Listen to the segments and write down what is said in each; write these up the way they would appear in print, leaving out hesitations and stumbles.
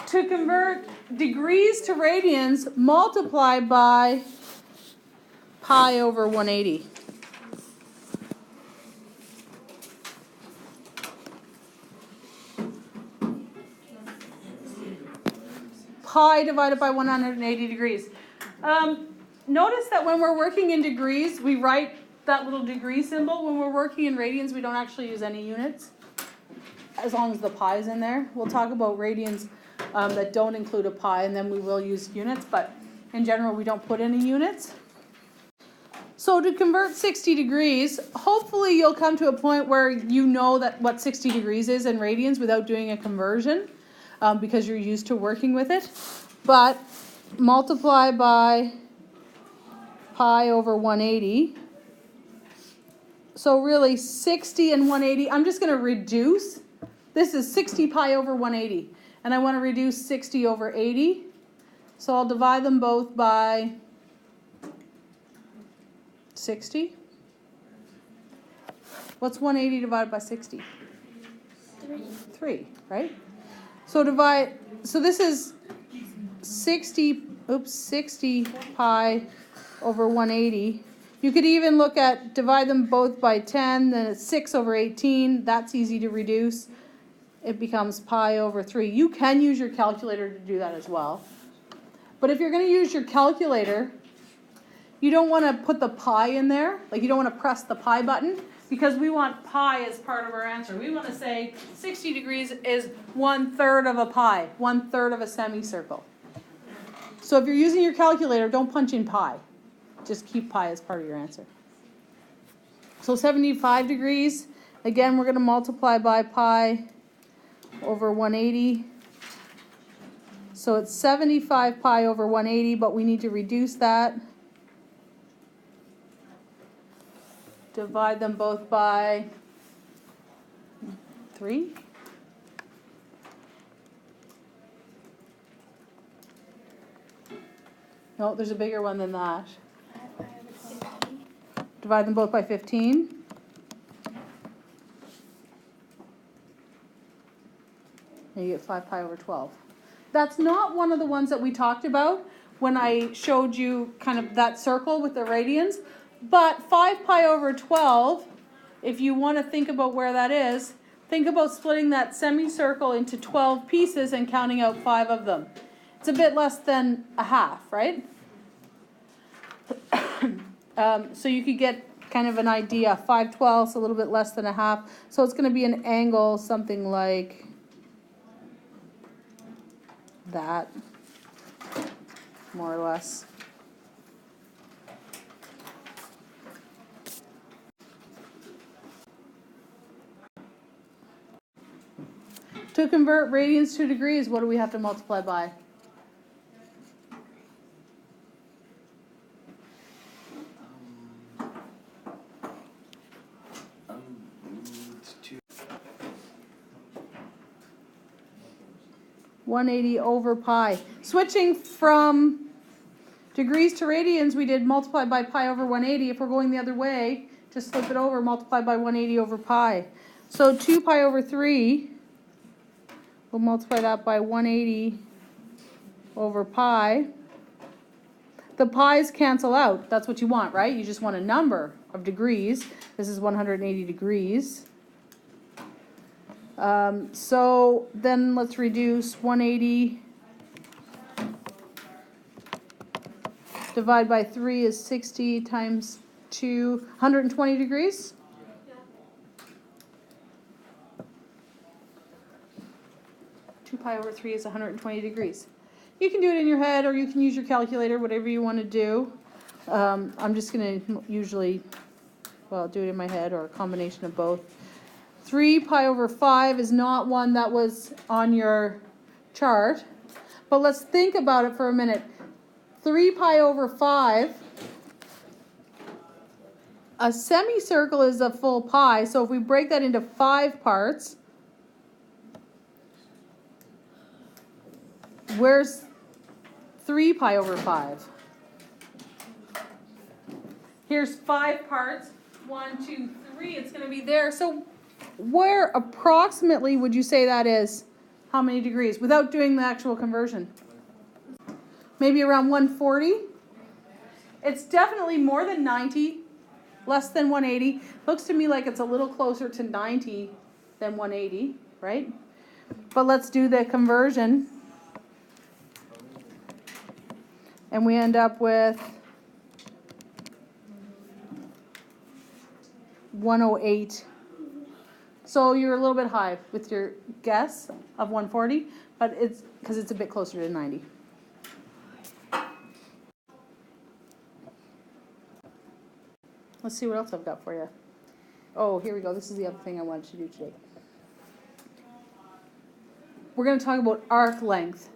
To convert degrees to radians, multiply by pi over 180. Pi divided by 180 degrees. Notice that when we're working in degrees, we write that little degree symbol. When we're working in radians, we don't actually use any units, as long as the pi is in there. We'll talk about radians that don't include a pi, and then we will use units, but in general, we don't put any units. So to convert 60 degrees, hopefully you'll come to a point where you know that what 60 degrees is in radians without doing a conversion, because you're used to working with it. But multiply by pi over 180. So really 60 and 180, I'm just going to reduce. This is 60 pi over 180. And I want to reduce 60 over 80. So I'll divide them both by 60. What's 180 divided by 60? 3, right? So this is 60 pi over 180. You could even look at divide them both by 10, then it's 6 over 18. That's easy to reduce. It becomes pi over 3. You can use your calculator to do that as well. But if you're going to use your calculator, you don't want to put the pi in there. Like, you don't want to press the pi button, because we want pi as part of our answer. We want to say 60 degrees is 1/3 of a pi, 1/3 of a semicircle. So if you're using your calculator, don't punch in pi. Just keep pi as part of your answer. So 75 degrees, again, we're going to multiply by pi over 180. So it's 75 pi over 180, but we need to reduce that. Divide them both by 3. No, there's a bigger one than that. Divide them both by 15. And you get 5 pi over 12. That's not one of the ones that we talked about when I showed you kind of that circle with the radians. But 5 pi over 12, if you want to think about where that is, think about splitting that semicircle into 12 pieces and counting out 5 of them. It's a bit less than a half, right? So you could get kind of an idea. 5/12, a little bit less than a half. So it's going to be an angle, something like that, more or less. To convert radians to degrees, what do we have to multiply by? Two. 180 over pi. Switching from degrees to radians, we did multiply by pi over 180. If we're going the other way, just flip it over, multiply by 180 over pi. So 2 pi over 3, we'll multiply that by 180 over pi. The pi's cancel out. That's what you want, right? You just want a number of degrees. This is 180 degrees. So then let's reduce 180 divided by 3 is 60 times 2, 120 degrees. Yeah. 2 pi over 3 is 120 degrees. You can do it in your head, or you can use your calculator, whatever you want to do. I'm just going to usually, well, do it in my head, or a combination of both. 3 pi over 5 is not one that was on your chart, but let's think about it for a minute. 3 pi over 5, a semicircle is a full pi, so if we break that into 5 parts, where's 3 pi over 5? Here's 5 parts. 1, 2, 3. It's going to be there. So where approximately would you say that is? How many degrees? Without doing the actual conversion. Maybe around 140. It's definitely more than 90, less than 180. Looks to me like it's a little closer to 90 than 180, right? But let's do the conversion. And we end up with 108. So you're a little bit high with your guess of 140, but it's because it's a bit closer to 90. Let's see what else I've got for you. Oh, here we go. This is the other thing I wanted to do today. We're going to talk about arc length.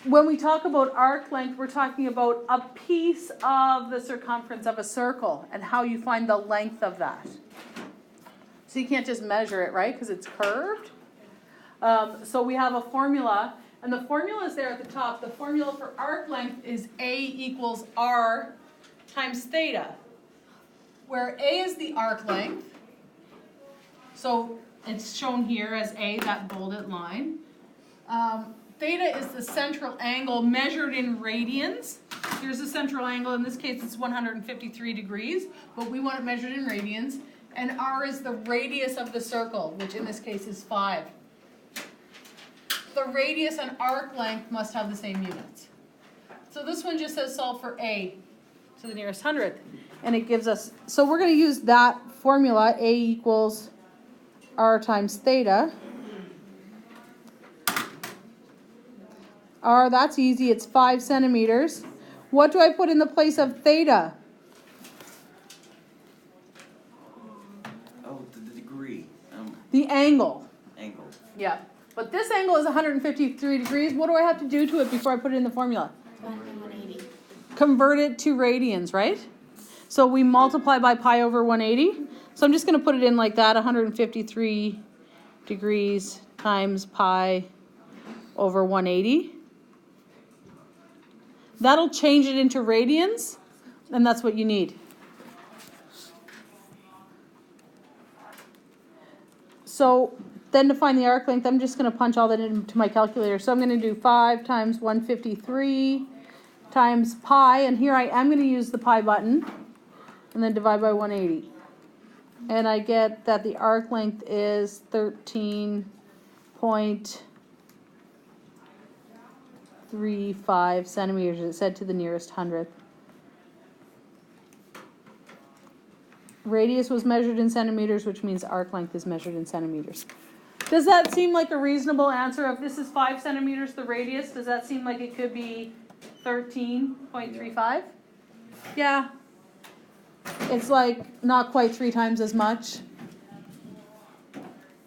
When we talk about arc length, we're talking about a piece of the circumference of a circle and how you find the length of that. So you can't just measure it, right? Because it's curved. So we have a formula, and the formula is there at the top. The formula for arc length is A equals R times theta, where A is the arc length. So it's shown here as A, that bolded line. Theta is the central angle measured in radians. Here's the central angle. In this case, it's 153 degrees, but we want it measured in radians. And R is the radius of the circle, which in this case is 5. The radius and arc length must have the same units. So this one just says solve for A to the nearest hundredth. And it gives us, so we're going to use that formula, A equals R times theta. R, that's easy, it's 5 centimeters. What do I put in the place of theta? Oh, the degree. The angle. Angle. Yeah. But this angle is 153 degrees. What do I have to do to it before I put it in the formula? 180. Convert it to radians, right? So we multiply by pi over 180. So I'm just going to put it in like that, 153 degrees times pi over 180. That'll change it into radians, and that's what you need. So then to find the arc length, I'm just going to punch all that into my calculator. So I'm going to do 5 times 153 times pi, and here I am going to use the pi button, and then divide by 180. And I get that the arc length is 13.35 centimeters. It said to the nearest hundredth. Radius was measured in centimeters, which means arc length is measured in centimeters. Does that seem like a reasonable answer? If this is 5 centimeters, the radius, does that seem like it could be 13.35? Yeah. It's like not quite 3 times as much.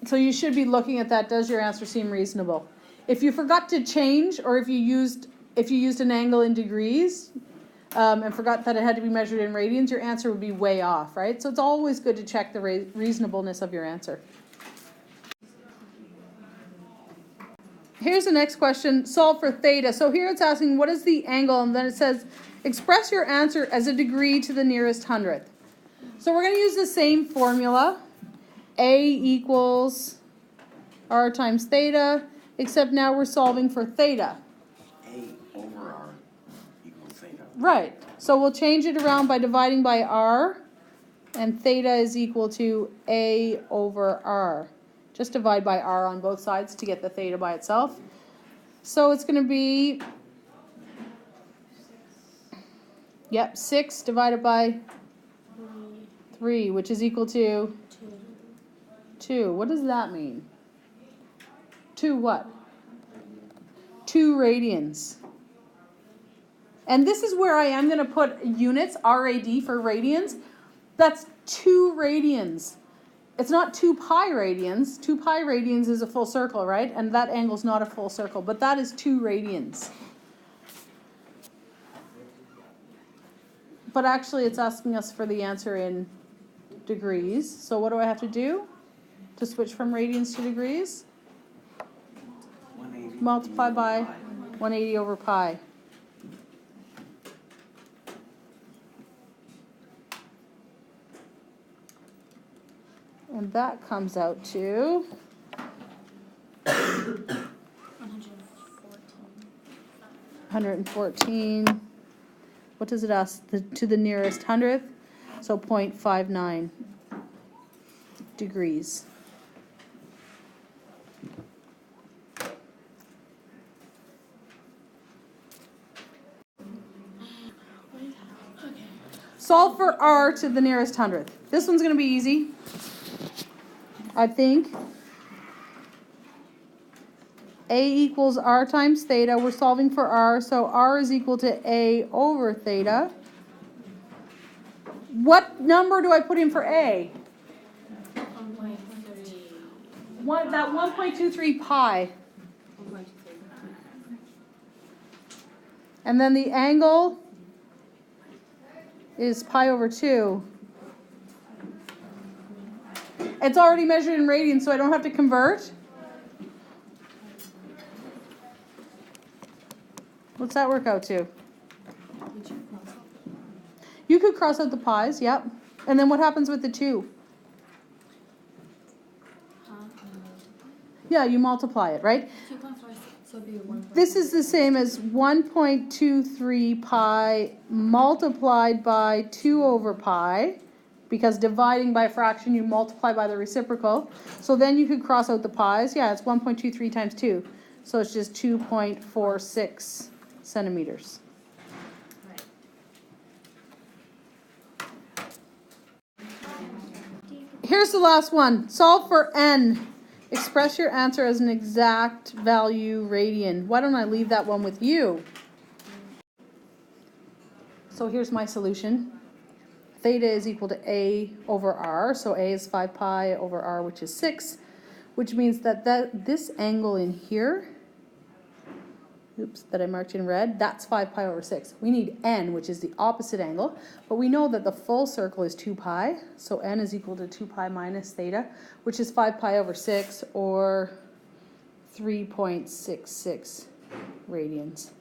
So you should be looking at that. Does your answer seem reasonable? If you forgot to change, or if you used an angle in degrees, and forgot that it had to be measured in radians, your answer would be way off, right? So it's always good to check the reasonableness of your answer. Here's the next question. Solve for theta. So here it's asking what is the angle, and then it says express your answer as a degree to the nearest hundredth. So we're going to use the same formula. A equals R times theta, except now we're solving for theta. A over R equals theta. Right. So we'll change it around by dividing by R, and theta is equal to A over R. Just divide by R on both sides to get the theta by itself. So it's going to be, 6 divided by 3, which is equal to 2. What does that mean? 2 what? 2 radians. And this is where I am going to put units, RAD for radians. That's 2 radians. It's not 2 pi radians. 2 pi radians is a full circle, right? And that angle's not a full circle, but that is 2 radians. But actually it's asking us for the answer in degrees. So what do I have to do to switch from radians to degrees? 180 Multiply by 180 over pi. And that comes out to 114. What does it ask? To the nearest hundredth? So 0.59 degrees. Solve for r to the nearest hundredth. This one's going to be easy, I think. A equals r times theta. We're solving for r, so r is equal to a over theta. What number do I put in for a? 1.23. That 1.23 pi. And then the angle is pi over 2. It's already measured in radians, so I don't have to convert. What's that work out to? You could cross out the pi's, yep. And then what happens with the 2? Yeah, you multiply it, right? This is the same as 1.23 pi multiplied by 2 over pi, because dividing by a fraction, you multiply by the reciprocal. So then you could cross out the pi's. Yeah, it's 1.23 times 2. So it's just 2.46 centimeters. Here's the last one. Solve for n. Express your answer as an exact value radian. Why don't I leave that one with you? So here's my solution. Theta is equal to a over r. So a is 5 pi over r, which is 6, which means that this angle in here, that I marked in red, that's 5 pi over 6. We need n, which is the opposite angle, but we know that the full circle is 2 pi, so n is equal to 2 pi minus theta, which is 5 pi over 6, or 3.66 radians.